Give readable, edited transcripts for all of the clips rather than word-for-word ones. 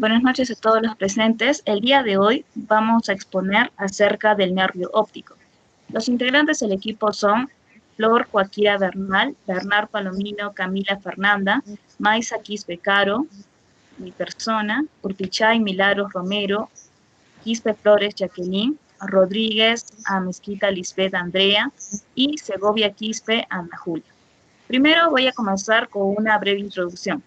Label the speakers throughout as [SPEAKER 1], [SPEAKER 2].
[SPEAKER 1] Buenas noches a todos los presentes. El día de hoy vamos a exponer acerca del nervio óptico. Los integrantes del equipo son Flor Joaquira Bernal, Bernard Palomino, Camila Fernanda, Maisa Quispe Caro, mi persona, Urpichay Milagros Romero, Quispe Flores Jacqueline, Rodríguez a Mezquita Lisbeth Andrea y Segovia Quispe Ana Julia. Primero voy a comenzar con una breve introducción.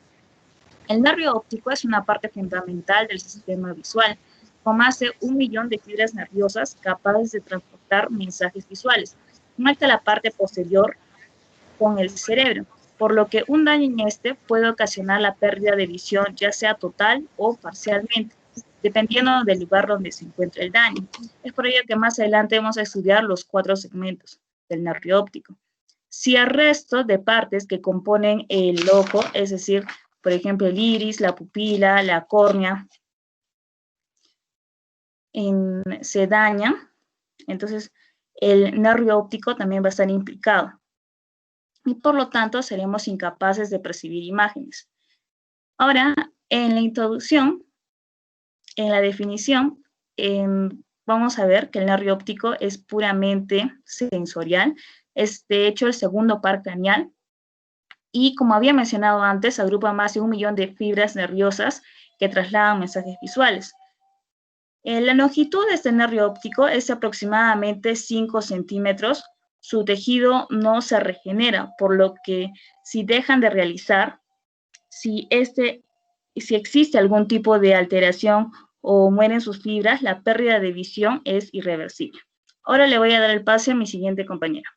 [SPEAKER 1] El nervio óptico es una parte fundamental del sistema visual, con más de 1 millón de fibras nerviosas capaces de transportar mensajes visuales. Conecta la parte posterior con el cerebro, por lo que un daño en este puede ocasionar la pérdida de visión, ya sea total o parcialmente, dependiendo del lugar donde se encuentre el daño. Es por ello que más adelante vamos a estudiar los 4 segmentos del nervio óptico. Si al resto de partes que componen el ojo, es decir, por ejemplo, el iris, la pupila, la córnea, se daña, entonces el nervio óptico también va a estar implicado. Y por lo tanto, seremos incapaces de percibir imágenes. Ahora, en la introducción, en la definición, vamos a ver que el nervio óptico es puramente sensorial. Es, de hecho, el segundo par craneal. Y como había mencionado antes, agrupa más de 1 millón de fibras nerviosas que trasladan mensajes visuales. La longitud de este nervio óptico es aproximadamente 5 centímetros. Su tejido no se regenera, por lo que si dejan de realizar, si existe algún tipo de alteración o mueren sus fibras, la pérdida de visión es irreversible. Ahora le voy a dar el pase a mi siguiente compañera.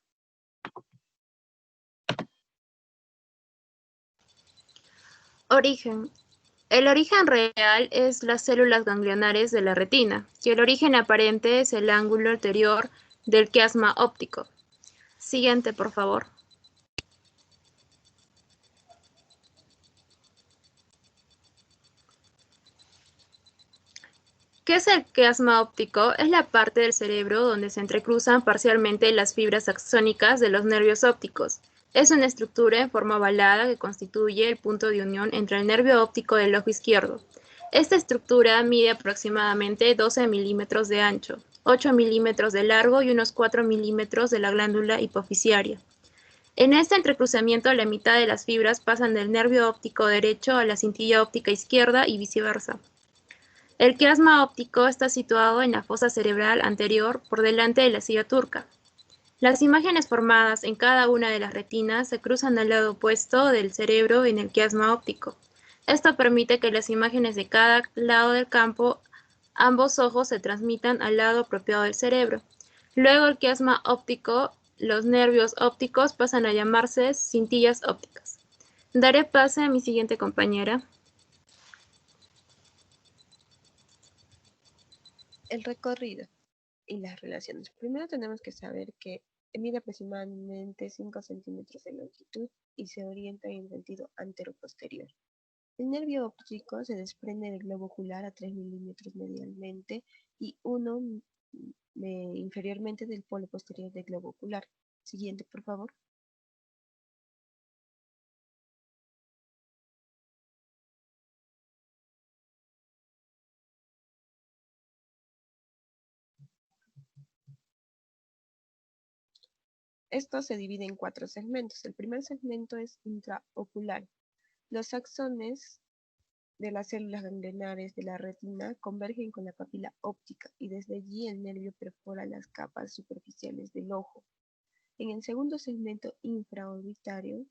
[SPEAKER 2] Origen. El origen real es las células ganglionares de la retina, y el origen aparente es el ángulo anterior del quiasma óptico. Siguiente, por favor. ¿Qué es el quiasma óptico? Es la parte del cerebro donde se entrecruzan parcialmente las fibras axónicas de los nervios ópticos. Es una estructura en forma ovalada que constituye el punto de unión entre el nervio óptico del ojo izquierdo. Esta estructura mide aproximadamente 12 milímetros de ancho, 8 milímetros de largo y unos 4 milímetros de la glándula hipofisiaria. En este entrecruzamiento, la mitad de las fibras pasan del nervio óptico derecho a la cintilla óptica izquierda y viceversa. El quiasma óptico está situado en la fosa cerebral anterior por delante de la silla turca. Las imágenes formadas en cada una de las retinas se cruzan al lado opuesto del cerebro en el quiasma óptico. Esto permite que las imágenes de cada lado del campo, ambos ojos se transmitan al lado apropiado del cerebro. Luego el quiasma óptico, los nervios ópticos pasan a llamarse cintillas ópticas. Daré pase a mi siguiente compañera.
[SPEAKER 3] El recorrido y las relaciones. Primero tenemos que saber que mide aproximadamente 5 centímetros de longitud y se orienta en sentido antero-posterior. El nervio óptico se desprende del globo ocular a 3 milímetros medialmente y 1 inferiormente del polo posterior del globo ocular. Siguiente, por favor. Esto se divide en 4 segmentos. El primer segmento es intraocular. Los axones de las células ganglionares de la retina convergen con la papila óptica y desde allí el nervio perfora las capas superficiales del ojo. En el segundo segmento infraorbitario,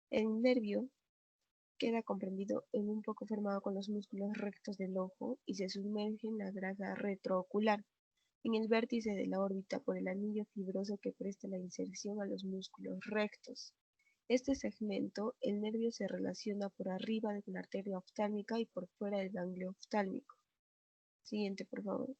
[SPEAKER 3] el nervio queda comprendido en un poco formado con los músculos rectos del ojo y se sumerge en la grasa retroocular, en el vértice de la órbita por el anillo fibroso que presta la inserción a los músculos rectos. Este segmento, el nervio se relaciona por arriba de la arteria oftálmica y por fuera del ganglio oftálmico. Siguiente, por favor.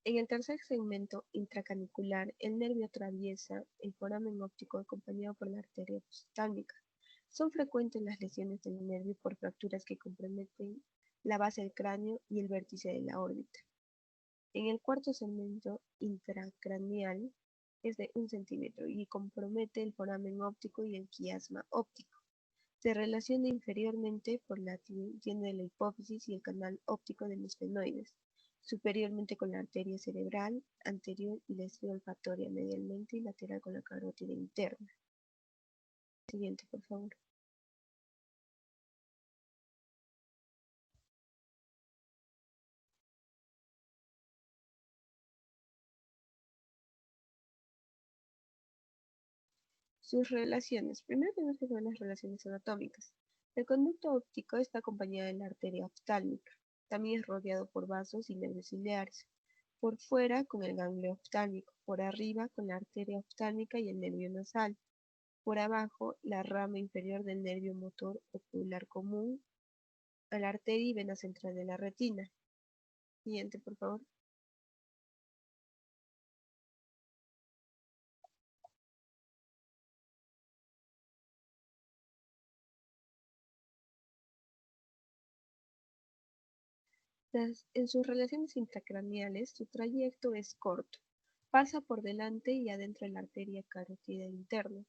[SPEAKER 3] En el tercer segmento intracanicular, el nervio atraviesa el foramen óptico acompañado por la arteria oftálmica. Son frecuentes las lesiones del nervio por fracturas que comprometen la base del cráneo y el vértice de la órbita. En el cuarto segmento intracraneal, es de 1 centímetro y compromete el foramen óptico y el quiasma óptico. Se relaciona inferiormente por la tiene la hipófisis y el canal óptico de los esfenoides, superiormente con la arteria cerebral anterior y la estrella olfatoria, medialmente y lateral con la carótida interna. Siguiente, por favor. Sus relaciones. Primero tenemos que ver las relaciones anatómicas. El conducto óptico está acompañado de la arteria oftálmica. También es rodeado por vasos y nervios ciliares. Por fuera con el ganglio oftálmico. Por arriba con la arteria oftálmica y el nervio nasal. Por abajo la rama inferior del nervio motor ocular común a la arteria y vena central de la retina. Siguiente, por favor. En sus relaciones intracraneales, su trayecto es corto. Pasa por delante y adentro de la arteria carótida interna,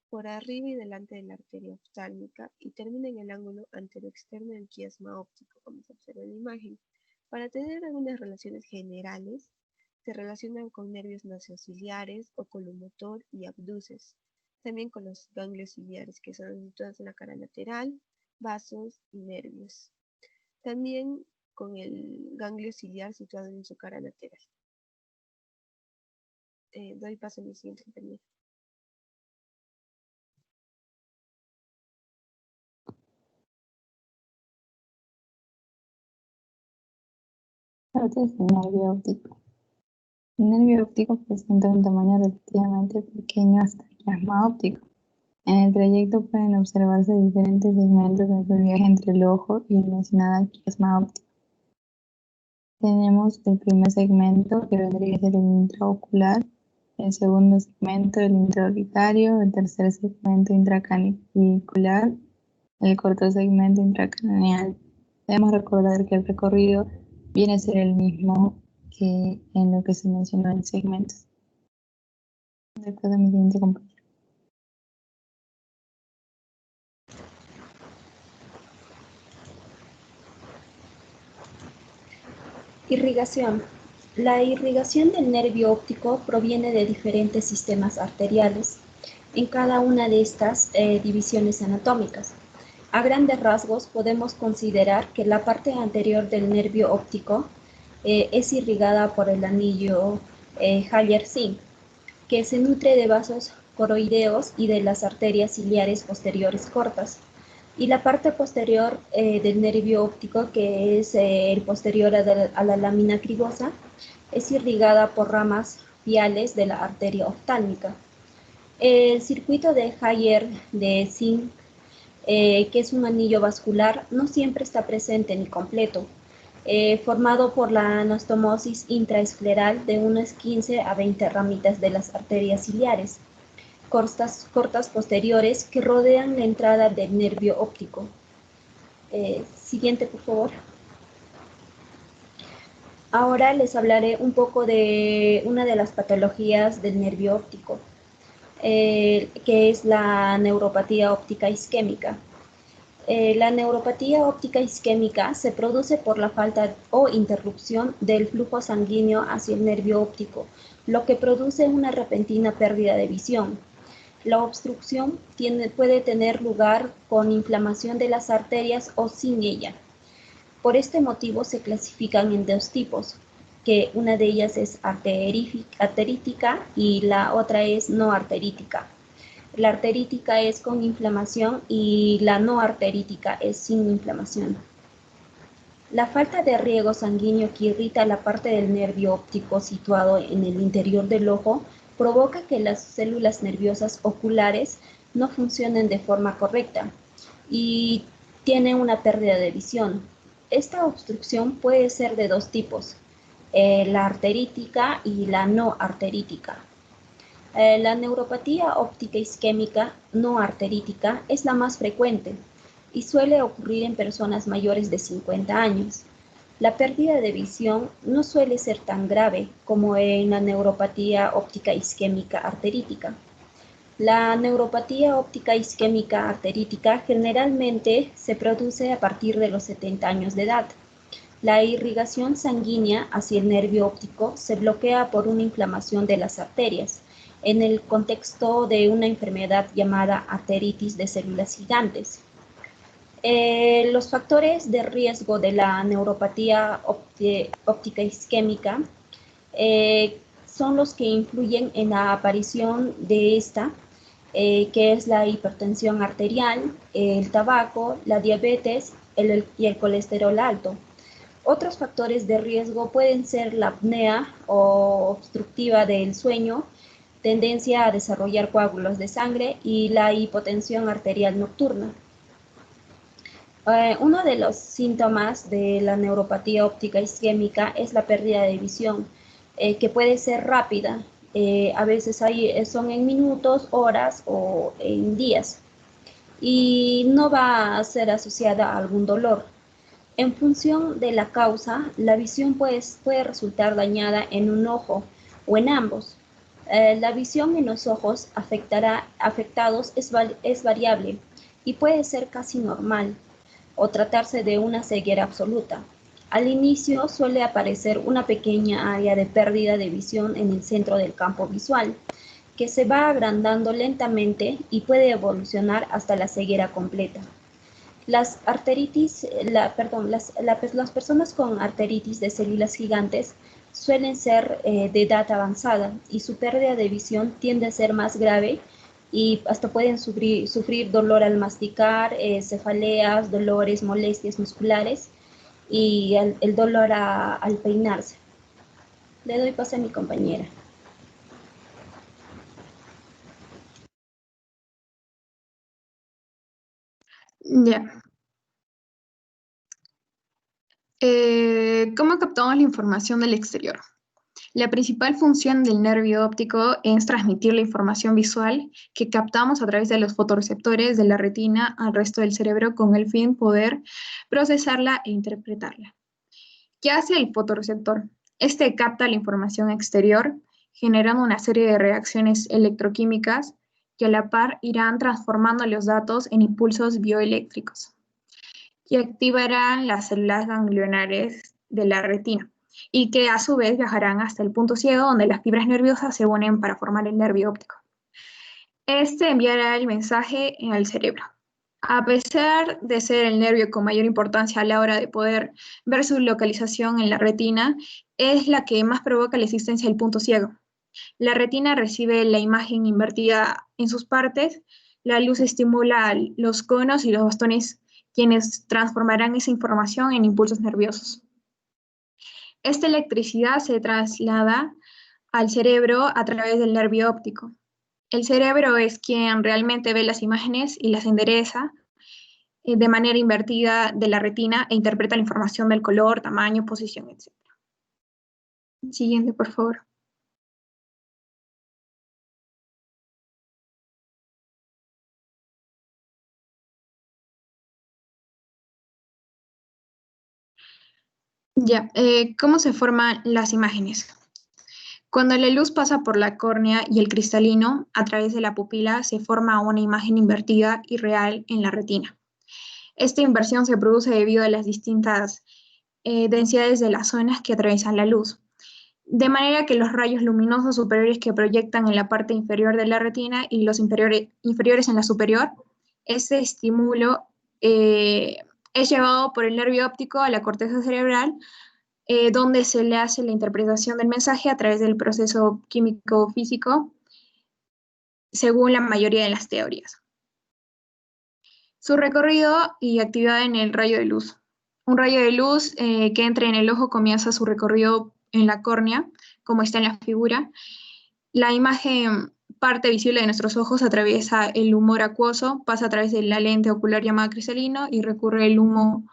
[SPEAKER 3] por arriba y delante de la arteria oftálmica y termina en el ángulo anteroexterno del quiasma óptico, como se observa en la imagen. Para tener algunas relaciones generales, se relacionan con nervios nasociliares, oculomotor y abduces. También con los ganglios ciliares, que son situados en la cara lateral, vasos y nervios. También con el ganglio ciliar situado en su cara lateral. Doy paso a mi siguiente compañero.
[SPEAKER 4] Partes del nervio óptico. El nervio óptico presenta un tamaño relativamente pequeño hasta el quiasma óptico. En el trayecto pueden observarse diferentes segmentos en su viaje entre el ojo y el mencionado quiasma óptico. Tenemos el primer segmento, que vendría a ser el intraocular, el segundo segmento, el intraorbitario, el tercer segmento intraclavicular, el cuarto segmento intracraneal. Debemos recordar que el recorrido viene a ser el mismo que en lo que se mencionó en segmentos. Después de mi siguiente compañero.
[SPEAKER 5] Irrigación. La irrigación del nervio óptico proviene de diferentes sistemas arteriales, en cada una de estas divisiones anatómicas. A grandes rasgos podemos considerar que la parte anterior del nervio óptico es irrigada por el anillo Haller-Zinn, que se nutre de vasos coroideos y de las arterias ciliares posteriores cortas. Y la parte posterior del nervio óptico, que es el posterior a la lámina cribosa, es irrigada por ramas viales de la arteria oftálmica. El circuito de Haller de Zinn, que es un anillo vascular, no siempre está presente ni completo, formado por la anastomosis intraescleral de unas 15 a 20 ramitas de las arterias ciliares, cortas posteriores que rodean la entrada del nervio óptico. Siguiente, por favor. Ahora les hablaré un poco de una de las patologías del nervio óptico, que es la neuropatía óptica isquémica. La neuropatía óptica isquémica se produce por la falta o interrupción del flujo sanguíneo hacia el nervio óptico, lo que produce una repentina pérdida de visión. La obstrucción puede tener lugar con inflamación de las arterias o sin ella. Por este motivo se clasifican en dos tipos, que una de ellas es arterítica y la otra es no arterítica. La arterítica es con inflamación y la no arterítica es sin inflamación. La falta de riego sanguíneo que irrita la parte del nervio óptico situado en el interior del ojo provoca que las células nerviosas oculares no funcionen de forma correcta y tiene una pérdida de visión. Esta obstrucción puede ser de dos tipos, la arterítica y la no arterítica. La neuropatía óptica isquémica no arterítica es la más frecuente y suele ocurrir en personas mayores de 50 años. La pérdida de visión no suele ser tan grave como en la neuropatía óptica isquémica arterítica. La neuropatía óptica isquémica arterítica generalmente se produce a partir de los 70 años de edad. La irrigación sanguínea hacia el nervio óptico se bloquea por una inflamación de las arterias, en el contexto de una enfermedad llamada arteritis de células gigantes. Los factores de riesgo de la neuropatía óptica isquémica son los que influyen en la aparición de esta, que es la hipertensión arterial, el tabaco, la diabetes y el colesterol alto. Otros factores de riesgo pueden ser la apnea o obstructiva del sueño, tendencia a desarrollar coágulos de sangre y la hipotensión arterial nocturna. Uno de los síntomas de la neuropatía óptica isquémica es la pérdida de visión, que puede ser rápida. A veces son en minutos, horas o en días. Y no va a ser asociada a algún dolor. En función de la causa, la visión puede resultar dañada en un ojo o en ambos. La visión en los ojos afectados es variable y puede ser casi normal o tratarse de una ceguera absoluta. Al inicio suele aparecer una pequeña área de pérdida de visión en el centro del campo visual, que se va agrandando lentamente y puede evolucionar hasta la ceguera completa. Las personas con arteritis de células gigantes suelen ser de edad avanzada y su pérdida de visión tiende a ser más grave y hasta pueden sufrir dolor al masticar, cefaleas, dolores, molestias musculares y el dolor al peinarse. Le doy paso a mi compañera.
[SPEAKER 2] Ya. ¿Cómo captamos la información del exterior? La principal función del nervio óptico es transmitir la información visual que captamos a través de los fotorreceptores de la retina al resto del cerebro con el fin de poder procesarla e interpretarla. ¿Qué hace el fotorreceptor? Este capta la información exterior generando una serie de reacciones electroquímicas que a la par irán transformando los datos en impulsos bioeléctricos y activarán las células ganglionares de la retina y que a su vez viajarán hasta el punto ciego donde las fibras nerviosas se unen para formar el nervio óptico. Este enviará el mensaje al cerebro. A pesar de ser el nervio con mayor importancia a la hora de poder ver su localización en la retina, es la que más provoca la existencia del punto ciego. La retina recibe la imagen invertida en sus partes, la luz estimula los conos y los bastones, quienes transformarán esa información en impulsos nerviosos. Esta electricidad se traslada al cerebro a través del nervio óptico. El cerebro es quien realmente ve las imágenes y las endereza de manera invertida de la retina e interpreta la información del color, tamaño, posición, etc. Siguiente, por favor. Ya, ¿cómo se forman las imágenes? Cuando la luz pasa por la córnea y el cristalino, a través de la pupila, se forma una imagen invertida y real en la retina. Esta inversión se produce debido a las distintas densidades de las zonas que atraviesan la luz, de manera que los rayos luminosos superiores que proyectan en la parte inferior de la retina y los inferiores en la superior, ese estímulo es llevado por el nervio óptico a la corteza cerebral, donde se le hace la interpretación del mensaje a través del proceso químico-físico, según la mayoría de las teorías. Su recorrido y actividad en el rayo de luz. Un rayo de luz que entra en el ojo comienza su recorrido en la córnea, como está en la figura. La imagen parte visible de nuestros ojos atraviesa el humor acuoso, pasa a través de la lente ocular llamada cristalino y recurre el humo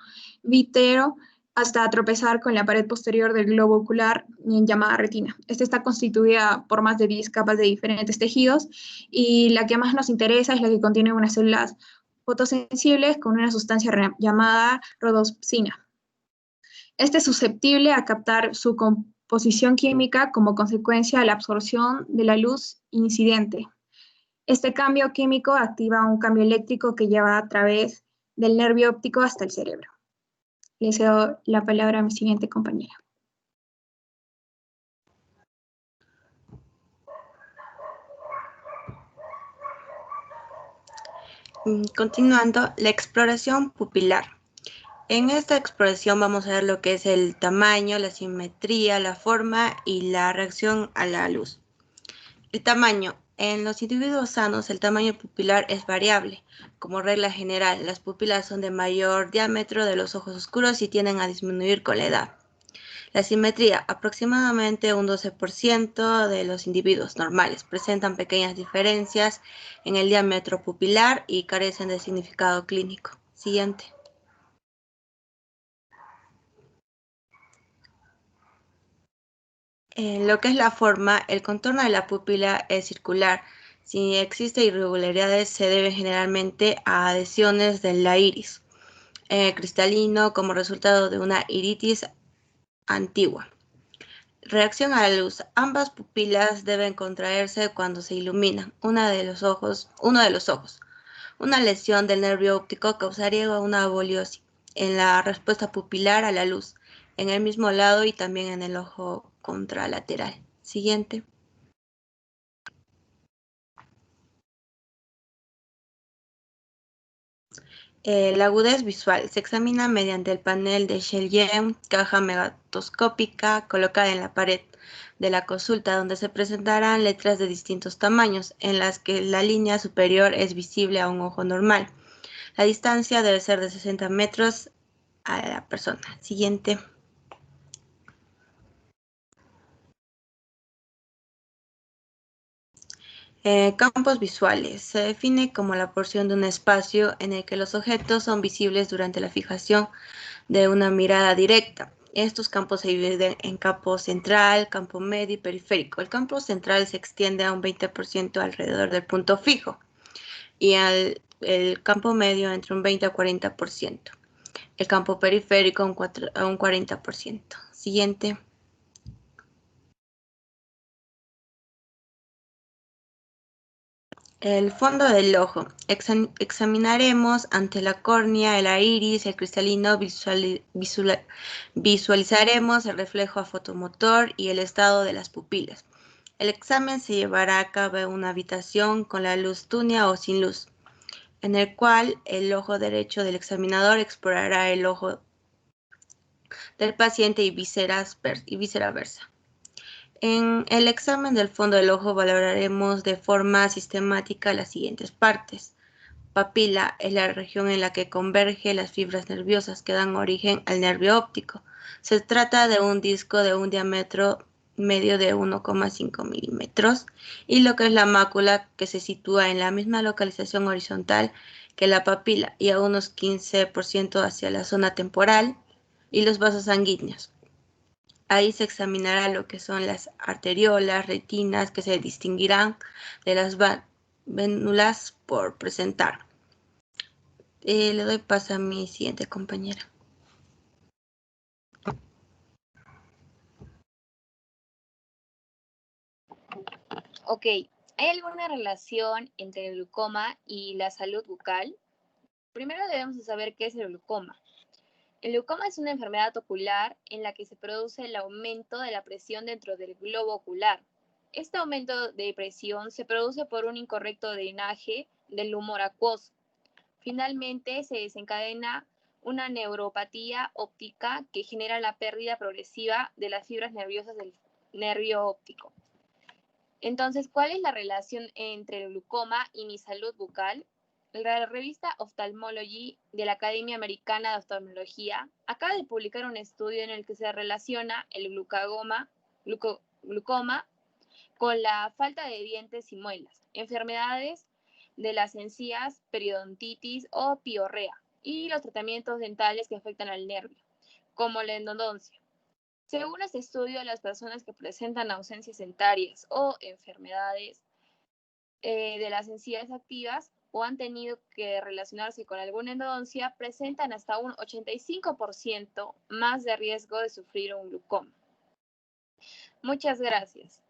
[SPEAKER 2] víteo hasta tropezar con la pared posterior del globo ocular llamada retina. Esta está constituida por más de 10 capas de diferentes tejidos y la que más nos interesa es la que contiene unas células fotosensibles con una sustancia llamada rodopsina.
[SPEAKER 6] Este es susceptible a captar su composición química como consecuencia de la absorción de la luz incidente. Este cambio químico activa un cambio eléctrico que lleva a través del nervio óptico hasta el cerebro. Le cedo la palabra a mi siguiente compañera.
[SPEAKER 7] Continuando, la exploración pupilar. En esta exploración vamos a ver lo que es el tamaño, la simetría, la forma y la reacción a la luz. El tamaño. En los individuos sanos el tamaño pupilar es variable. Como regla general, las pupilas son de mayor diámetro de los ojos oscuros y tienden a disminuir con la edad. La simetría. Aproximadamente un 12% de los individuos normales presentan pequeñas diferencias en el diámetro pupilar y carecen de significado clínico. Siguiente. En lo que es la forma, el contorno de la pupila es circular. Si existen irregularidades, se debe generalmente a adhesiones de la iris cristalino como resultado de una iritis antigua. Reacción a la luz. Ambas pupilas deben contraerse cuando se ilumina uno de los ojos. Una lesión del nervio óptico causaría una boliosis en la respuesta pupilar a la luz, en el mismo lado y también en el ojo contralateral. Siguiente. La agudez visual se examina mediante el panel de Schellgen, caja megatoscópica colocada en la pared de la consulta, donde se presentarán letras de distintos tamaños, en las que la línea superior es visible a un ojo normal. La distancia debe ser de 60 metros a la persona. Siguiente. Campos visuales. Se define como la porción de un espacio en el que los objetos son visibles durante la fijación de una mirada directa. Estos campos se dividen en campo central, campo medio y periférico. El campo central se extiende a un 20% alrededor del punto fijo y el campo medio entre un 20 a 40%. El campo periférico a un 40%. Siguiente. El fondo del ojo. Examinaremos ante la córnea, el iris, el cristalino, visualizaremos el reflejo fotomotor y el estado de las pupilas. El examen se llevará a cabo en una habitación con la luz túnea o sin luz, en el cual el ojo derecho del examinador explorará el ojo del paciente y viceversa. En el examen del fondo del ojo valoraremos de forma sistemática las siguientes partes. Papila es la región en la que convergen las fibras nerviosas que dan origen al nervio óptico. Se trata de un disco de un diámetro medio de 1,5 milímetros y lo que es la mácula, que se sitúa en la misma localización horizontal que la papila y a unos 15% hacia la zona temporal, y los vasos sanguíneos. Ahí se examinará lo que son las arteriolas, retinas, que se distinguirán de las vénulas por presentar. Le doy paso a mi siguiente compañera.
[SPEAKER 8] Ok, ¿hay alguna relación entre el glaucoma y la salud bucal? Primero debemos saber qué es el glaucoma. El glaucoma es una enfermedad ocular en la que se produce el aumento de la presión dentro del globo ocular. Este aumento de presión se produce por un incorrecto drenaje del humor acuoso. Finalmente, se desencadena una neuropatía óptica que genera la pérdida progresiva de las fibras nerviosas del nervio óptico. Entonces, ¿cuál es la relación entre el glaucoma y mi salud bucal? La revista Ophthalmology de la Academia Americana de Oftalmología acaba de publicar un estudio en el que se relaciona el glaucoma con la falta de dientes y muelas, enfermedades de las encías, periodontitis o piorrea, y los tratamientos dentales que afectan al nervio, como la endodoncia. Según este estudio, las personas que presentan ausencias dentarias o enfermedades de las encías activas o han tenido que relacionarse con alguna endodoncia presentan hasta un 85% más de riesgo de sufrir un glaucoma. Muchas gracias.